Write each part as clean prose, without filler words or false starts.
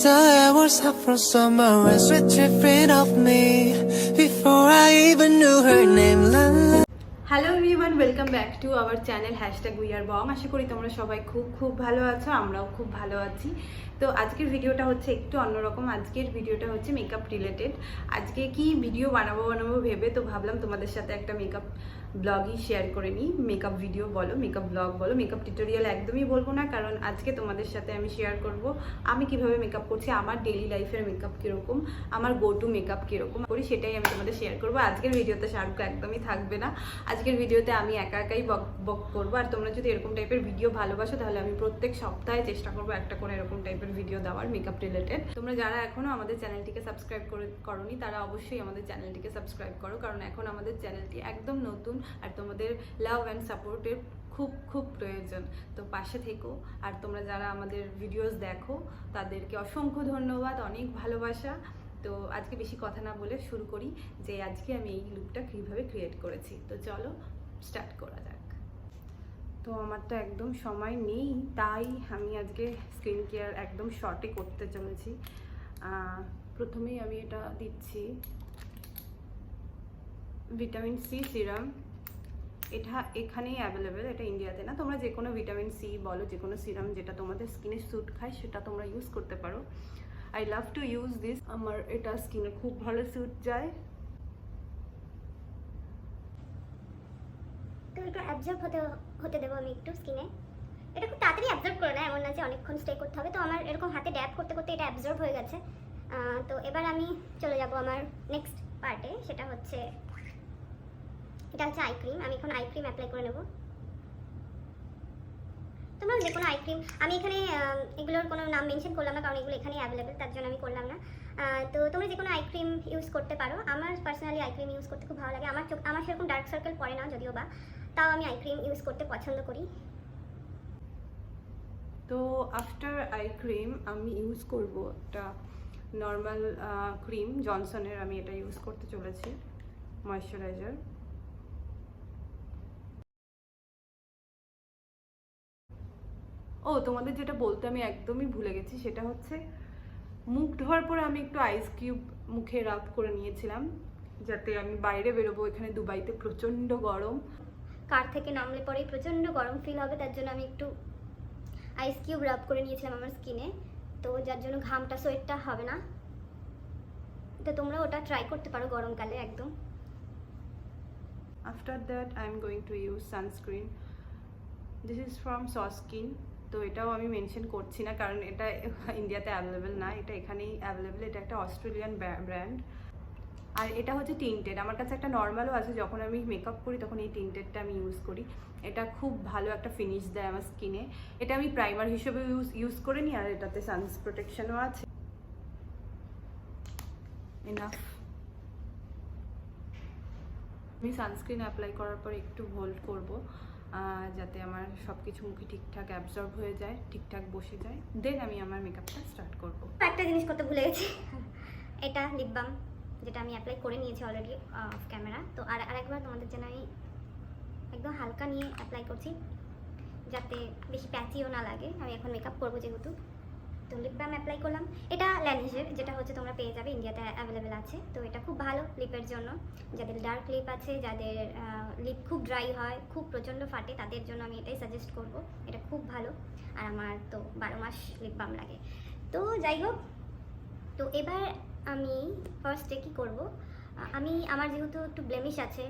the air was hot from summer and sweat dripping off me before I even knew her name. La, la. Hello everyone, welcome back to our channel #উইয়ারবং। আশা করি তোমরা সবাই খুব ভালো আছো, আমরাও খুব ভালো আছি। তো আজকের ভিডিওটা হচ্ছে একটু অন্যরকম। আজকের ভিডিওটা হচ্ছে মেকআপ রিলেটেড। আজকে কি ভিডিও বানাবো ভেবে তো ভাবলাম তোমাদের সাথে একটা মেকআপ ব্লগই শেয়ার করে নিই। মেকআপ ভিডিও বলো, মেকআপ ব্লগ বলো, মেকআপ টিউটোরিয়াল একদমই বলবো না, কারণ আজকে তোমাদের সাথে আমি শেয়ার করব আমি কিভাবে মেকআপ করছি, আমার ডেইলি লাইফের মেকআপ কীরকম, আমার গো টু মেকআপ কীরকম করি, সেটাই আমি তোমাদের শেয়ার করবো। আজকের ভিডিওতে শাহরুখ একদমই থাকবে না। আজকের ভিডিওতে আমি একাই বক করবো। আর তোমরা যদি এরকম টাইপের ভিডিও ভালোবাসো তাহলে আমি প্রত্যেক সপ্তাহে চেষ্টা করবো একটা করে এরকম টাইপের ভিডিও দেওয়ার মেকআপ রিলেটেড। তোমরা যারা এখনো আমাদের চ্যানেলটিকে সাবস্ক্রাইব করোনি তারা অবশ্যই আমাদের চ্যানেলটিকে সাবস্ক্রাইব করো, কারণ এখন আমাদের চ্যানেলটি একদম নতুন আর তোমাদের লাভ অ্যান্ড সাপোর্টের খুব প্রয়োজন। তো পাশে থেকো। আর তোমরা যারা আমাদের ভিডিওস দেখো তাদেরকে অসংখ্য ধন্যবাদ, অনেক ভালোবাসা। তো আজকে বেশি কথা না বলে শুরু করি যে আজকে আমি এই লুকটা কীভাবে ক্রিয়েট করেছি। তো চলো স্টার্ট করা যাক। তো আমার তো একদম সময় নেই, তাই আমি আজকে স্কিন কেয়ার একদম শর্টে করতে চলেছি। প্রথমেই আমি এটা দিচ্ছি ভিটামিন সি সিরাম। এটা এখানেই অ্যাভেলেবেল, এটা ইন্ডিয়াতে না। তোমরা যে কোনো ভিটামিন সি বলো, যে কোনো সিরাম যেটা তোমাদের স্কিনে স্যুট খায় সেটা তোমরা ইউজ করতে পারো। I love to use this, আমার এটা স্কিনে খুব ভালো স্যুট যায়। তো এটা অ্যাবজর্ব হতে দেবো আমি একটু স্কিনে। এটা খুব তাড়াতাড়ি অ্যাবজর্ব করে না, এমন না যে অনেকক্ষণ স্টে করতে হবে। তো আমার এরকম হাতে ড্যাব করতে করতে এটা অ্যাবজর্ব হয়ে গেছে। তো এবার আমি চলে যাব আমার নেক্সট পার্টে, সেটা হচ্ছে এটা হচ্ছে আই ক্রিম। আমি এখন আই ক্রিম অ্যাপ্লাই করে নেব। তোমরা যে কোনো আই ক্রিম, আমি এখানে এগুলোর কোনো নাম মেনশন করলাম না কারণ এগুলো এখানেই অ্যাভেলেবেল, তার জন্য আমি করলাম না। তো তোমরা যে কোনো আই ক্রিম ইউজ করতে পারো। আমার পার্সোনালি আই ক্রিম ইউজ করতে খুব ভালো লাগে। আমার সেরকম ডার্ক সার্কেল পড়ে না যদিও বা, তাও আমি আই ক্রিম ইউজ করতে পছন্দ করি। তো আফটার আই ক্রিম আমি ইউজ করব একটা নর্মাল ক্রিম, জনসনের। আমি এটা ইউজ করতে চলেছি, ময়শ্চারাইজার। ও তোমাদের যেটা বলতে আমি একদমই ভুলে গেছি, সেটা হচ্ছে মুখ ধোয়ার পরে আমি একটু আইস কিউব মুখে রাব করে নিয়েছিলাম, যাতে আমি বাইরে বেরোবো। এখানে দুবাইতে প্রচণ্ড গরম, কার থেকে নামলে পরেই প্রচণ্ড গরম ফিল হবে, তার জন্য আমি একটু আইস কিউব রাব করে নিয়েছিলাম আমার স্কিনে। তো যার জন্য ঘামটা সোয়েটটা হবে না। তো তোমরা ওটা ট্রাই করতে পারো গরমকালে একদম। After that I am going to use sunscreen. This is from সস্কিন। তো এটাও আমি মেনশন করছি না কারণ এটা ইন্ডিয়াতে অ্যাভেলেবেল না, এটা এখানেই অ্যাভেলেবেল। এটা একটা অস্ট্রেলিয়ান ব্র্যান্ড। আর এটা হচ্ছে টিন্টেড। আমার কাছে একটা নর্মালও আছে, যখন আমি মেকআপ করি তখন এই টিন্টেডটা আমি ইউজ করি। এটা খুব ভালো একটা ফিনিশ দেয় আমার স্কিনে। এটা আমি প্রাইমার হিসেবে ইউজ করে নিই, আর এটাতে সানস প্রোটেকশনও আছে। এনাফ। আমি সানস্ক্রিন অ্যাপ্লাই করার পর একটু হোল্ড করব, যাতে আমার সব কিছু মুখে ঠিকঠাক অ্যাবজর্ব হয়ে যায়, ঠিকঠাক বসে যায়। দেন আমি আমার মেকআপটা স্টার্ট করব। একটা জিনিস করতে ভুলে গেছি, এটা লিপ বাম, যেটা আমি অ্যাপ্লাই করে নিয়েছি অলরেডি অফ ক্যামেরা। তো আরেকবার তোমাদের জন্য আমি একদম হালকা নিয়ে অ্যাপ্লাই করছি, যাতে বেশি প্যাচিও না লাগে। আমি এখন মেকআপ করবো যেহেতু। তো লিপ বাম অ্যাপ্লাই করলাম। এটা ল্যানিশের, যেটা হচ্ছে তোমরা পেয়ে যাবে, ইন্ডিয়াতে অ্যাভেলেবেল আছে। তো এটা খুব ভালো লিপের জন্য, যাদের ডার্ক লিপ আছে, যাদের লিপ খুব ড্রাই হয়, খুব প্রচণ্ড ফাটে, তাদের জন্য আমি এটাই সাজেস্ট করব। এটা খুব ভালো। আর আমার তো 12 মাস লিপ বাম লাগে। তো যাই হোক, তো এবার আমি ফার্স্টে কী করব, আমার যেহেতু একটু ব্লেমিশ আছে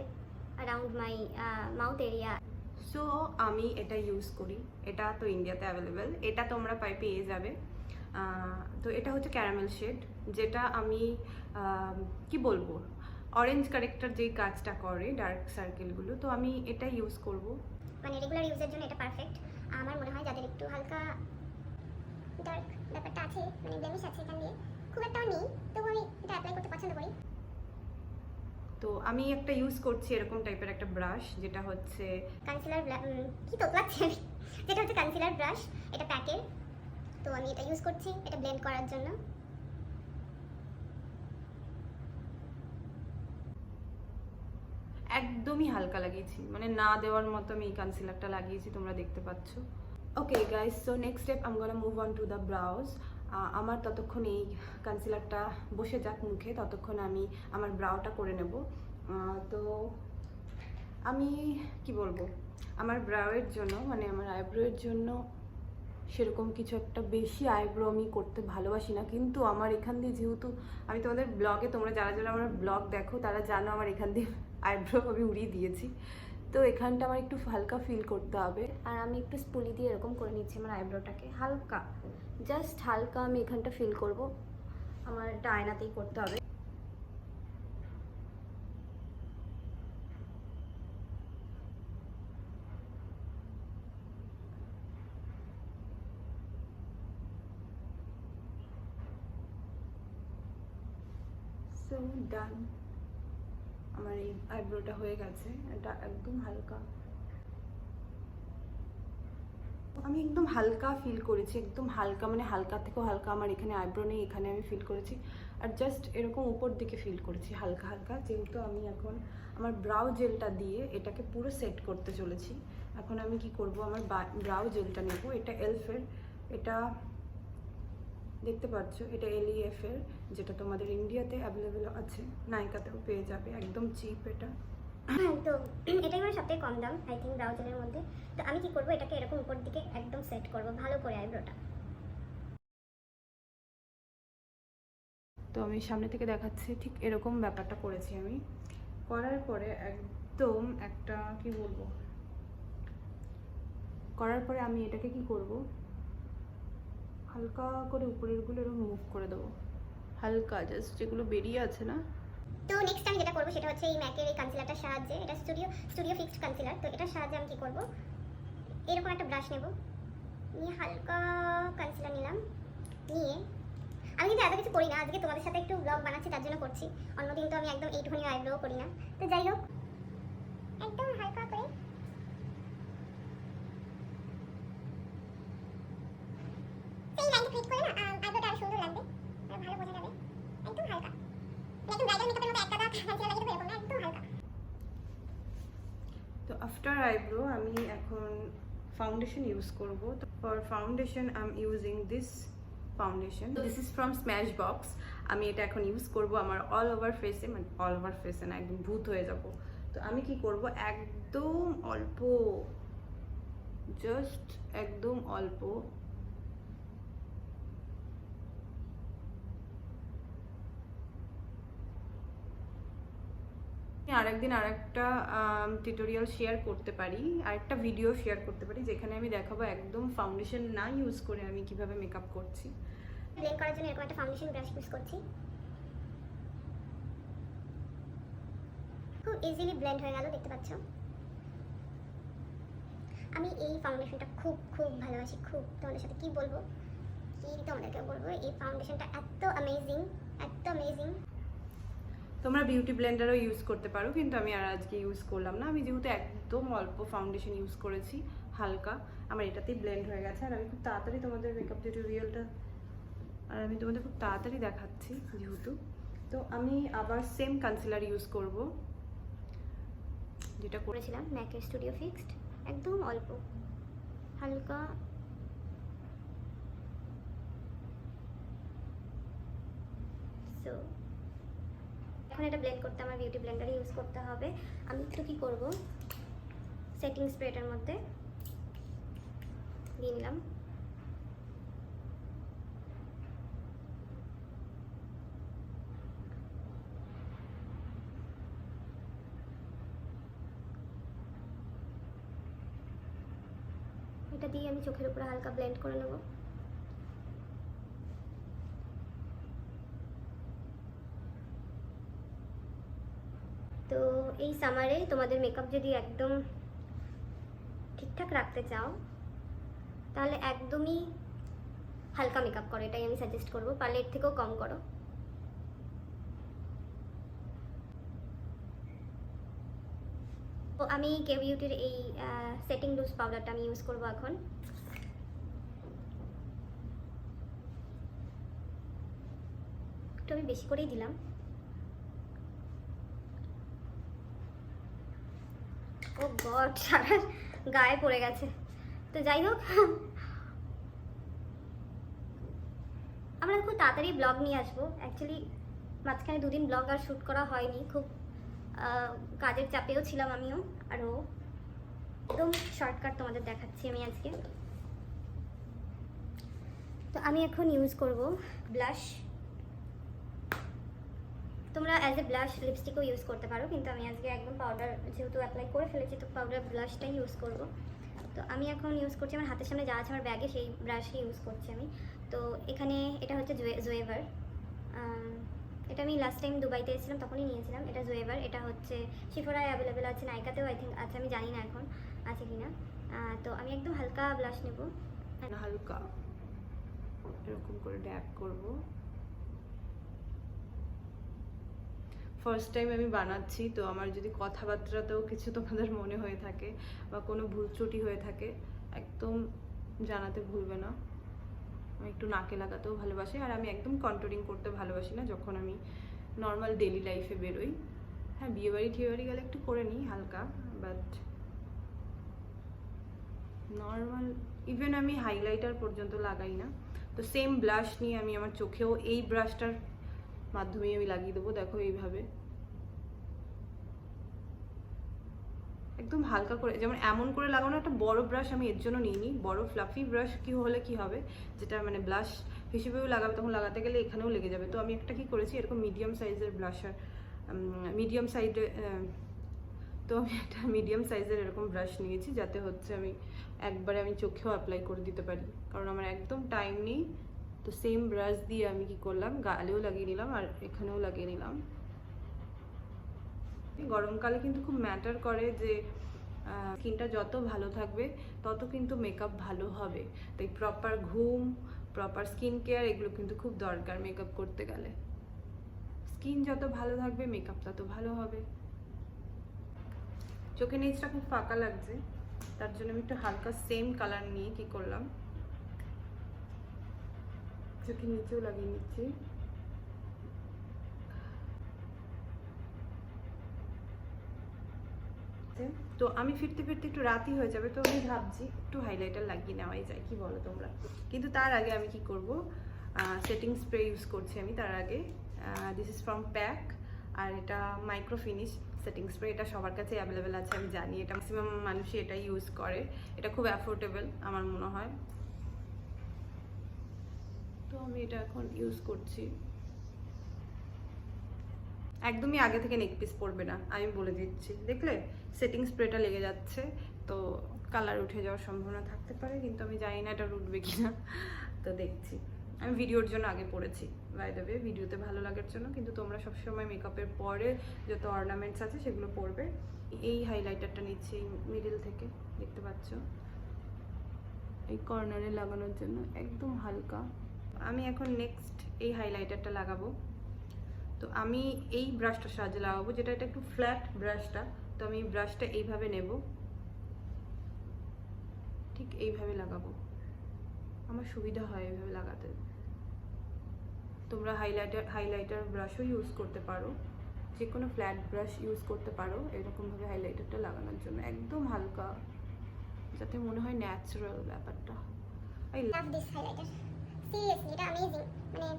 অ্যারাউন্ড মাই মাউথ এরিয়া, সো আমি এটা ইউজ করি। এটা তো ইন্ডিয়াতে অ্যাভেলেবেল, এটা তোমরা পেয়ে যাবে। তো এটা হচ্ছে ক্যারামেল শেড, যেটা আমি কি বলবো, অরেঞ্জ কারেক্টার যেই কাজটা করে ডার্ক সার্কেলগুলো, তো আমি এটা ইউজ করব। মানে রেগুলার ইউজের জন্য এটা পারফেক্ট। আমার মনে হয় যাদের একটু হালকা ডার্ক ব্যাপারটা আছে, মানে ব্লেমিশ আছে এখান দিয়ে, খুব একটা নেই, তবু আমি এটা অ্যাপ্লাই করতে পছন্দ করি। তো আমি একটা ইউজ করছি এরকম টাইপের একটা ব্রাশ, যেটা হচ্ছে কনসিলার, কি তো লাগছে, যেটা হচ্ছে কনসিলার ব্রাশ, এটা প্যাকের। তো আমি এটা ইউজ করছি এটা ব্লেন্ড করার জন্য। একদমই হালকা লাগিয়েছি, মানে না দেওয়ার মতো আমি এই কনসিলারটা লাগিয়েছি, তোমরা দেখতে পাচ্ছ। Okay guys, so next step I am gonna move on to the browse. আমার ততক্ষণ এই কনসিলারটা বসে যাক মুখে, ততক্ষণ আমি আমার ব্রাউটা করে নেব। তো আমি কি বলবো, আমার ব্রাউয়ের জন্য মানে আমার আইব্রোয়ের জন্য সেরকম কিছু একটা বেশি আইব্রো আমি করতে ভালোবাসি না, কিন্তু আমার এখান দিয়ে যেহেতু আমি তোমাদের ব্লগে, তোমরা যারা যারা আমার ব্লগ দেখো তারা জানো আমার এখান দিয়ে আইব্রো আমি উড়িয়ে দিয়েছি। তো এখানটা আমার একটু হালকা ফিল করতে হবে, আর আমি একটু স্পুলি দিয়ে এরকম করে নিচ্ছি আমার আইব্রোটাকে হালকা, জাস্ট হালকা আমি এখানটা ফিল করব। আমার এটা আয়নাতেই করতে হবে। সো ডান, আমার এই আইব্রোটা হয়ে গেছে। এটা একদম হালকা, আমি একদম হালকা ফিল করেছি, একদম হালকা মানে হালকা থেকেও হালকা। আমার এখানে আইব্রো নেই, এখানে আমি ফিল করেছি, আর জাস্ট এরকম উপর দিকে ফিল করেছি হালকা হালকা। যেহেতু আমি এখন আমার ব্রাউ জেলটা দিয়ে এটাকে পুরো সেট করতে চলেছি। এখন আমি কি করব, আমার ব্রাউ জেলটা নেব। এটা এলফের, এটা দেখতে পাচ্ছ, এটা LEF এর, যেটা তোমাদের ইন্ডিয়াতে অ্যাভেলেবেল আছে, নাইকাতেও পেয়ে যাবে, একদম চিপ এটা। তো এটাই আমার সবথেকে কম দাম আই থিঙ্ক ব্রাউজারের মধ্যে। তো আমি কি করব, এটাকে এরকম উপর দিকে একদম সেট করব ভালো করে আইব্রোটা। তো আমি সামনে থেকে দেখাচ্ছি, ঠিক এরকম ব্যাপারটা করেছি আমি। করার পরে একদম একটা কি বলবো, করার পরে আমি এটাকে কি করব, হালকা করে উপরেরগুলো এরকম মুভ করে দেবো, হালকা জাস্ট যেগুলো বেরিয়ে আছে না। তো নেক্সট আমি যেটা করবো সেটা হচ্ছে এই ম্যাকের এই কনসিলারটার সাহায্যে, এটা স্টুডিও ফিক্সড কনসিলার, তো এটার সাহায্যে আমি কি করব, এরকম একটা ব্রাশ নেব, নিয়ে হালকা কনসিলার নিলাম, নিয়ে আমি কিন্তু এত কিছু করি না, আজকে তোমাদের সাথে একটু ব্লগ বানাচ্ছি তার জন্য করছি, অন্যদিন তো আমি একদম এইটুখানি আইব্রো করি না। তো যাই হোক, একদম হালকা করে সেই লাইনটা ক্লিক করলে না আইব্রোটা আরো সুন্দর লাগবে, আর ভালো বোঝা যাবে। একদম হালকা, একদম ব্রাইডাল মেকআপের মতো একটা দাগ কনসিলার লাগিয়ে দেবো, এরকম না, একদম হালকা। তো আফটার আইব্রো আমি এখন ফাউন্ডেশন ইউজ করব। তো for foundation I am using this foundation, this is from smash box. আমি এটা এখন ইউজ করব আমার অল ওভার ফেসে, মানে অল ওভার ফেসে না, একদম ভূত হয়ে যাব। তো আমি কি করব, একদম অল্প, জাস্ট একদম অল্প আরেকদিন আরেকটা টিউটোরিয়াল শেয়ার করতে পারি, আরেকটা ভিডিও শেয়ার করতে পারি, যেখানে আমি দেখাবো একদম ফাউন্ডেশন না ইউজ করে আমি কিভাবে মেকআপ করছি। ব্লেন্ড করার জন্য এরকম একটা ফাউন্ডেশন ব্রাশ ইউজ করছি, খুব ইজিলি ব্লেন্ড হয়ে গেল, দেখতে পাচ্ছ। আমি এই ফাউন্ডেশনটা খুব খুব ভালোবাসি, খুব, তোমাদের সাথে কি বলবো, কি তোমাদেরকে বলবো, এই ফাউন্ডেশনটা এত অ্যামেজিং, এত অ্যামেজিং। তোমরা বিউটি ব্লেন্ডারও ইউজ করতে পারো, কিন্তু আমি আর আজকে ইউজ করলাম না। আমি যেহেতু একদম অল্প ফাউন্ডেশন ইউজ করেছি, হালকা, আমার এটাতেই ব্লেন্ড হয়ে গেছে। আর আমি খুব তাড়াতাড়ি তোমাদের মেকআপ টিউটোরিয়ালটা খুব তাড়াতাড়ি দেখাচ্ছি যেহেতু। তো আমি আবার সেম কনসিলার ইউজ করব যেটা করেছিলাম ম্যাকের স্টুডিও ফিক্সড, একদম অল্প হালকা। সো এখন এটা ব্লেন্ড করতে আমার বিউটি ব্লেন্ডার ইউজ করতে হবে। আমি একটু কি করব, সেটিং স্প্রেটার মধ্যে দিয়ে নিলাম, এটা দিয়ে আমি চোখের উপরে হালকা ব্লেন্ড করে নেব। তো এই সামারে তোমাদের মেকআপ যদি একদম ঠিকঠাক রাখতে চাও তাহলে একদমই হালকা মেকআপ করো, এটাই আমি সাজেস্ট করবো, পারলে এর থেকেও কম করো। তো আমি কে বিউটির এই সেটিং লুজ পাউডারটা আমি ইউজ করবো এখন। একটু আমি বেশি করেই দিলাম। ও গড, সারা গায়ে পড়ে গেছে। তো যাই হোক, খুব তাড়াতাড়ি ব্লগ নিয়ে আসবো। অ্যাকচুয়ালি মাঝখানে 2 দিন ব্লগ আর শ্যুট করা হয়নি, খুব কাজের চাপেও ছিলাম আমিও। আরও একদম শর্টকাট তোমাদের দেখাচ্ছি আমি আজকে। তো আমি এখন ইউজ করব ব্লাশ। তোমরা অ্যাজ এ ব্লাশ লিপস্টিকও ইউজ করতে পারো, কিন্তু আমি আজকে একদম পাউডার যেহেতু অ্যাপ্লাই করে ফেলেছি তো পাউডার ব্লাশটাই ইউজ করব। তো আমি এখন ইউজ করছি আমার হাতের সামনে যা আছে আমার ব্যাগে, সেই ব্রাশই ইউজ করছি আমি। তো এখানে এটা হচ্ছে জোয়েভার। এটা আমি লাস্ট টাইম দুবাইতে এসেছিলাম তখনই নিয়েছিলাম। এটা জোয়েভার, এটা হচ্ছে শিফরায় অ্যাভেলেবেল আছে, নাইকাতেও আই থিঙ্ক আছে, আমি জানি না এখন আছে কি না। তো আমি একদম হালকা ব্লাশ নেব, হালকা এরকম করে ড্যাব করব। ফার্স্ট টাইম আমি বানাচ্ছি, তো আমার যদি কথাবার্তাতেও কিছু তোমাদের মনে হয়ে থাকে বা কোনো ভুল ত্রুটি হয়ে থাকে একদম জানাতে ভুলবে না। আমি একটু নাকে লাগাতেও ভালোবাসি, আর আমি একদম কন্ট্রোলিং করতে ভালোবাসি না যখন আমি নর্মাল ডেলি লাইফে বেরোই। হ্যাঁ, বিয়েবাড়ি ঠিয়েবাড়ি গেলে একটু করে নিই হালকা, বাট নর্মাল ইভেন আমি হাইলাইটার পর্যন্ত লাগাই না। তো সেম ব্লাশ নিয়ে আমি আমার চোখেও এই ব্রাশটার মাধ্যমেই আমি লাগিয়ে দেবো। দেখো এইভাবে একদম হালকা করে, যেমন এমন করে লাগানো। একটা বড় ব্রাশ আমি এর জন্য নিইনি, বড় ফ্লাফি ব্রাশ কি হলে কি হবে, যেটা মানে ব্লাশ হিসেবেও লাগাবে, তখন লাগাতে গেলে এখানেও লেগে যাবে। তো আমি একটা কি করেছি, এরকম মিডিয়াম সাইজের ব্লাশার, মিডিয়াম সাইজে, তো আমি একটা মিডিয়াম সাইজের এরকম ব্রাশ নিয়েছি, যাতে হচ্ছে আমি একবারে আমি চোখেও অ্যাপ্লাই করে দিতে পারি, কারণ আমার একদম টাইম নেই। তো সেম ব্রাশ দিয়ে আমি কি করলাম, গালেও লাগিয়ে নিলাম আর এখানেও লাগিয়ে নিলাম। গরমকালে কিন্তু খুব ম্যাটার করে যে স্কিনটা যত ভালো থাকবে তত কিন্তু মেকআপ ভালো হবে। তাই প্রপার ঘুম, প্রপার স্কিন কেয়ার এগুলো কিন্তু খুব দরকার মেকআপ করতে গেলে। স্কিন যত ভালো থাকবে মেকআপ তত ভালো হবে। চোখের নিচটা খুব ফাঁকা লাগছে, তার জন্য আমি একটু হালকা সেম কালার নিয়ে কি করলাম, চোখের নিচেও লাগিয়ে নিচ্ছি। তো আমি ফিরতে ফিরতে একটু রাতই হয়ে যাবে, তো আমি ভাবছি একটু হাইলাইটার লাগিয়ে নেওয়াই যায়, কি বলো তোমরা? কিন্তু তার আগে আমি কি করব, সেটিং স্প্রে ইউজ করছি আমি। তার আগে দিস ইজ ফ্রম প্যাক, আর এটা মাইক্রো ফিনিশ সেটিং স্প্রে। এটা সবার কাছে অ্যাভেলেবেল আছে আমি জানি, এটা ম্যাক্সিমাম মানুষই এটা ইউজ করে। এটা খুব অ্যাফোর্ডেবল আমার মনে হয়, তো আমি এটা এখন ইউজ করছি। একদমই আগে থেকে নেক পিস পড়বে না, আমি বলে দিচ্ছি। দেখলে সেটিং স্প্রেটা লেগে যাচ্ছে, তো কালার উঠে যাওয়ার সম্ভাবনা থাকতে পারে, কিন্তু আমি জানি না এটা উঠবে কিনা, তো দেখছি। আমি ভিডিওর জন্য আগে পড়েছি, বাই দ্য ওয়ে, ভিডিওতে ভালো লাগার জন্য। কিন্তু তোমরা সবসময় মেকআপের পরে যত অর্নামেন্টস আছে সেগুলো পরবে। এই হাইলাইটারটা নিচ্ছি এই মিডিল থেকে, দেখতে পাচ্ছ, এই কর্নারে লাগানোর জন্য একদম হালকা। আমি এখন নেক্সট এই হাইলাইটারটা লাগাবো। তো আমি এই ব্রাশটার সাহায্যে লাগাবো, যেটা এটা একটু ফ্ল্যাট ব্রাশটা। তো আমি ব্রাশটা এইভাবে নেব, ঠিক এইভাবে লাগাবো, আমার সুবিধা হয় এইভাবে লাগাতে। তোমরা হাইলাইটার ব্রাশও ইউজ করতে পারো, যে কোনো ফ্ল্যাট ব্রাশ ইউজ করতে পারো এরকমভাবে হাইলাইটারটা লাগানোর জন্য, একদম হালকা, যাতে মনে হয় ন্যাচারাল ব্যাপারটা। I love this highlighter, seriously এটা অ্যামেজিং, মানে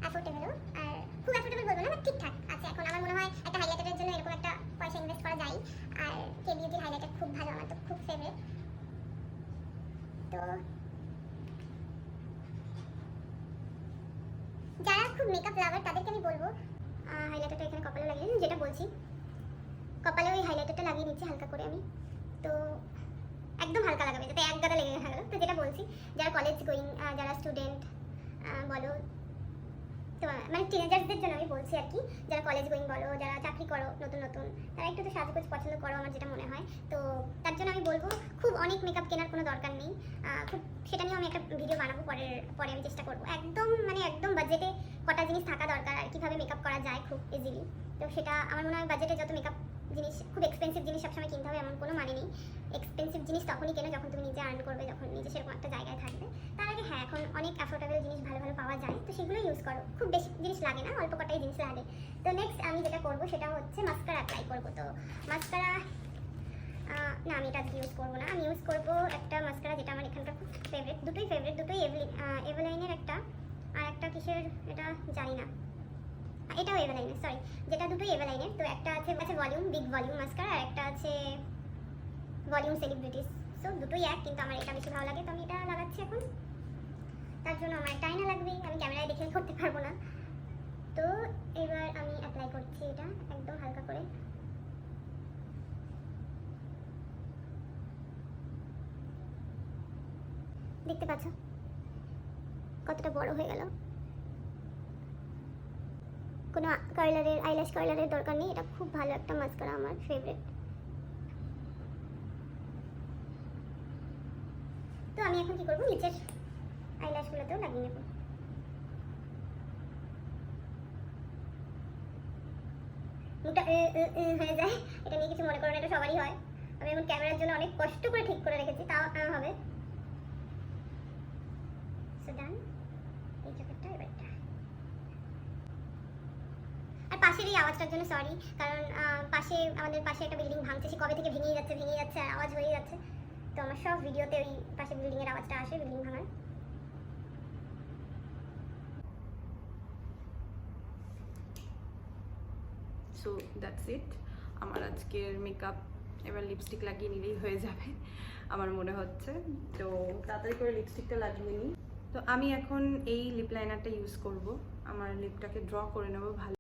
অ্যাফোর্ডেবলও, আর খুব অ্যাফোর্ডেবল বলবো না, বাট ঠিকঠাক আছে। এখন আমার মনে হয় একটা হাইলাইটারের জন্য এরকম একটা পয়সা ইনভেস্ট করা যায়। আর কে বিউটির হাইলাইটার খুব ভালো, আমার তো খুব ফেভারিট। তো যারা খুব মেকআপ লাভার তাদেরকে আমি বলবো হাইলাইটারটা এখানে কপালে লাগিয়ে দিন, যেটা বলছি কপালে ওই হাইলাইটারটা লাগিয়ে নিচ্ছি হালকা করে আমি। তো একদম হালকা লাগাবে, যাতে এক গাদা লেগে গেলো। তো যেটা বলছি, যারা কলেজ গোয়িং, যারা স্টুডেন্ট বলো, তো মানে টিনেজার্সদের জন্য আমি বলছি আর কি, যারা কলেজ গোয়িং বলো, যারা চাকরি করো নতুন নতুন, তারা একটু তো সাজগোজ পছন্দ করো, আমার যেটা মনে হয়। তো তার জন্য আমি বলবো খুব অনেক মেকআপ কেনার কোনো দরকার নেই। খুব সেটা নিয়েও আমি একটা ভিডিও বানাবো পরে আমি চেষ্টা করবো। একদম মানে একদম বাজেটে কটা জিনিস থাকা দরকার আর কীভাবে মেকআপ করা যায় খুব ইজিলি। তো সেটা আমার মনে হয় বাজেটে যত মেকআপ জিনিস, খুব এক্সপেন্সিভ জিনিস সবসময় কিনতে হবে এমন কোনো মানে নেই। এক্সপেন্সিভ জিনিস তখনই কেনো যখন তুমি নিজে আর্ন করবে, যখন নিজে সেরকম একটা জায়গায় থাকবে। তার আগে হ্যাঁ, এখন অনেক অ্যাফোর্ডেবল জিনিস ভালো ভালো পাওয়া যায়, তো সেগুলো ইউজ করো। খুব বেশি জিনিস লাগে না, অল্প কটাই জিনিস লাগে। তো নেক্সট আমি যেটা করবো সেটা হচ্ছে মাস্কারা অ্যাপ্লাই করবো। তো মাস্কারা না, আমি এটা ইউজ করবো না। আমি ইউজ করবো একটা মাস্কারা যেটা আমার এখানকার খুব ফেভারিট, দুটোই এভেলাইনের একটা, আর একটা কি কিসের এটা জানি না, এটাও এভারলাইনের, সরি, যেটা দুটোই এভারলাইনের। তো একটা আছে ভলিউম, বিগ ভলিউম মাস্কারা, আর একটা আছে ভলিউম সেলিব্রিটিস। সো দুটোই এক, কিন্তু আমার এটা বেশি ভালো লাগে, তো আমি এটা লাগাচ্ছি এখন। তার জন্য আমার একটা আয়না লাগবে, আমি ক্যামেরায় দেখে করতে পারবো না। তো এবার আমি অ্যাপ্লাই করছি এটা একদম হালকা করে। দেখতে পাচ্ছ কতটা বড় হয়ে গেল। কোনো কার্লারের, আইল্যাশ কার্লারের দরকার নেই, এটা খুব ভালো একটা মাস্কারা, আমার ফেভারিট। তো আমি এখন কি করবো, নিচের আইল্যাশগুলোতেও লাগিয়ে নেব। মুখটা হয়ে যায়, এটা নিয়ে কিছু মনে করো না, এটা সবারই হয়। আমি এখন ক্যামেরার জন্য অনেক কষ্ট করে ঠিক করে রেখেছি, তাও হবে। সো ডান, এই চোখেরটা এবারটা। আর পাশের এই আওয়াজটার জন্য সরি, কারণ আমাদের পাশে একটা বিল্ডিং ভাঙছে, সে কবে থেকে ভেঙেই যাচ্ছে, আর আওয়াজ হয়েই যাচ্ছে। তো আমার সব ভিডিওতে ওই পাশে বিল্ডিংয়ের আওয়াজটা আসে, বিল্ডিং ভাঙার। সো দ্যাটস ইট, আমার আজকের মেকআপ। এবার লিপস্টিক লাগিয়ে নিলেই হয়ে যাবে আমার মনে হচ্ছে। তো তাড়াতাড়ি করে লিপস্টিকটা লাগিয়ে নিই। তো আমি এখন এই লিপ লাইনারটা ইউজ করব, আমার লিপটাকে ড্র করে নেব ভালো।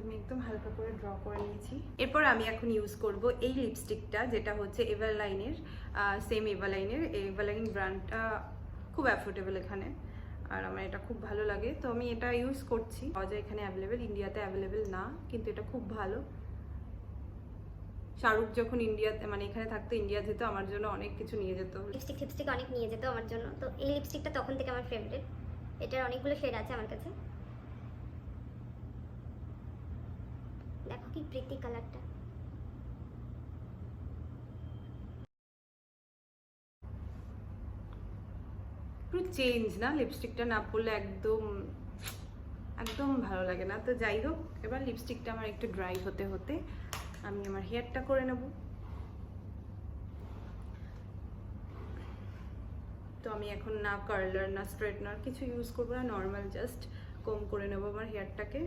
আমি একদম হালকা করে ড্র করে নিয়েছি। এরপর আমি এখন ইউজ করব এই লিপস্টিকটা, যেটা হচ্ছে এভারলাইনের, সেম এভারলাইন ব্র্যান্ডটা খুব অ্যাফোর্ডেবল এখানে, আর আমার এটা খুব ভালো লাগে। তো আমি এটা ইউজ করছি, পাওয়া যায় এখানে অ্যাভেলেবেল, ইন্ডিয়াতে অ্যাভেলেবেল না, কিন্তু এটা খুব ভালো। শাহরুখ যখন ইন্ডিয়াতে, মানে এখানে থাকতো, ইন্ডিয়া যেত, আমার জন্য অনেক কিছু নিয়ে যেত, লিপস্টিক অনেক নিয়ে যেত আমার জন্য। তো এই লিপস্টিকটা তখন থেকে আমার ফেভারিট, এটার অনেকগুলো শেড আছে আমার কাছে। দেখো কি প্রিটি কালারটা। পুরো চেঞ্জ না, লিপস্টিকটা না পরলে একদম একদম ভালো লাগে না। তো যাই হোক, এবার লিপস্টিকটা আমার একটু ড্রাই হতে হতে আমি আমার হেয়ারটা করে নেব। তো আমি এখন না কার্লার না স্ট্রেটনার কিছু ইউজ করবো না, নর্মাল জাস্ট কম করে নেবো আমার হেয়ারটাকে।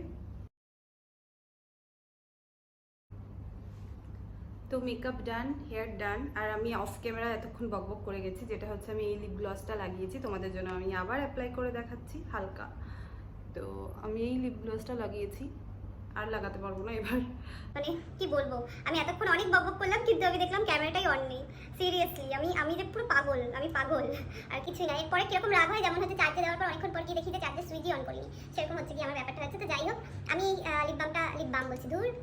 তো মেকআপ ডান, হেয়ার ডান। আর আমি অফ ক্যামেরা এতক্ষণ বকবক করে গেছি, যেটা হচ্ছে আমি এই লিপ গ্লসটা লাগিয়েছি, তোমাদের জন্য আমি আবার অ্যাপ্লাই করে দেখাচ্ছি হালকা। তো আমি এই লিপ গ্লসটা লাগিয়েছি, আর লাগাতে পারবো না এবার। মানে কি বলবো, আমি এতক্ষণ অনেক বকবক করলাম, কিন্তু আমি দেখলাম ক্যামেরাটাই অন নেই। সিরিয়াসলি আমি যে পুরো পাগল, আমি পাগল আর কিছুই না। এরপরে কিরকম রাগ হয়, যেমন হচ্ছে চার্জে দেওয়ার পর অনেকক্ষণ পর গিয়ে দেখি যে চার্জের সুইচই অন করিনি, সেরকম হচ্ছে কি আমার ব্যাপারটা হচ্ছে। তো যাই হোক, আমি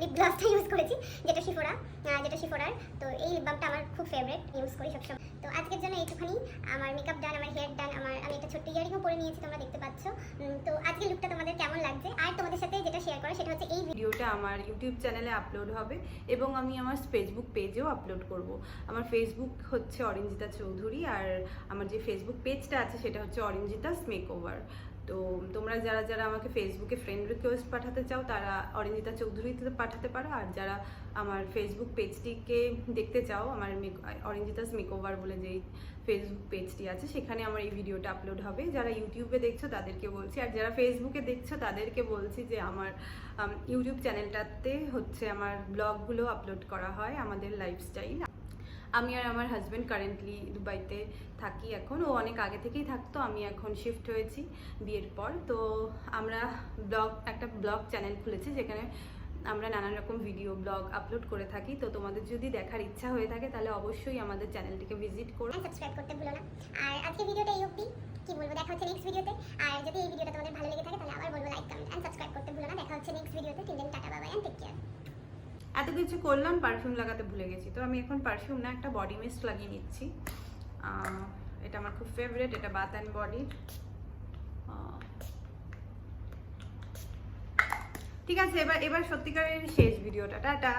লিপ গ্লসটা ইউজ করেছি, যেটা শিফোরার। তো এই লিপ বামটা আমার খুব ফেভারিট, ইউজ করি সবসময়। তো আজকের জন্য এইটুখানি। আমার মেকআপ ডান, আমার হেয়ার ডান, আমি একটা ছোট্ট ইয়ারিংও পরে নিয়েছি, তোমরা দেখতে পাচ্ছ। তো আজকের লুকটা তোমাদের কেমন লাগছে, আর তোমাদের সাথে যেটা শেয়ার করা সেটা হচ্ছে এই ভিডিওটা আমার ইউটিউব চ্যানেলে আপলোড হবে, এবং আমি আমার ফেসবুক পেজেও আপলোড করব। আমার ফেসবুক হচ্ছে অরিঞ্জিতা চৌধুরী, আর আমার যে ফেসবুক পেজটা আছে সেটা হচ্ছে অরিঞ্জিতাস মেকওভার। তো তোমরা যারা যারা আমাকে ফেসবুকে ফ্রেন্ড রিকোয়েস্ট পাঠাতে চাও, তারা অরিঞ্জিতা চৌধুরীতে পাঠাতে পারো। আর যারা আমার ফেসবুক পেজটিকে দেখতে চাও, আমার অরিঞ্জিতাস মেকওভার বলে যেই ফেসবুক পেজটি আছে, সেখানে আমার এই ভিডিওটা আপলোড হবে। যারা ইউটিউবে দেখছো তাদেরকে বলছি, আর যারা ফেসবুকে দেখছো তাদেরকে বলছি যে আমার ইউটিউব চ্যানেলটাতে হচ্ছে আমার ব্লগগুলো আপলোড করা হয়, আমাদের লাইফস্টাইল। আমি আর আমার হাজব্যান্ড কারেন্টলি দুবাইতে থাকি এখন, ও অনেক আগে থেকেই থাকতো, আমি এখন শিফট হয়েছি বিয়ের পর। তো আমরা একটা ব্লগ চ্যানেল খুলেছি, যেখানে আমরা নানান রকম ভিডিও ব্লগ আপলোড করে থাকি। তো তোমাদের যদি দেখার ইচ্ছা হয়ে থাকে তাহলে অবশ্যই আমাদের চ্যানেলটিকে ভিজিট করো, সাবস্ক্রাইব করতে ভুলো না। আর আজকের ভিডিওটা এই অবধি, কি বলবো, দেখা হচ্ছে নেক্সট ভিডিওতে। আর যদি এই ভিডিওটা তোমাদের ভালো লেগে থাকে তাহলে আবার বলবো লাইক, কমেন্ট এন্ড সাবস্ক্রাইব করতে ভুলো না। দেখা হচ্ছে নেক্সট ভিডিওতে। Till then, tata, bye bye and take care. এত কিছু করলাম, পারফিউম লাগাতে ভুলে গেছি। তো আমি এখন পারফিউম না, একটা বডি মিস্ট লাগিয়ে নিচ্ছি। এটা আমার খুব ফেভারিট, এটা বাথ অ্যান্ড বডি। ঠিক আছে, এবার সত্যিকারের শেষ ভিডিওটা। টাটা।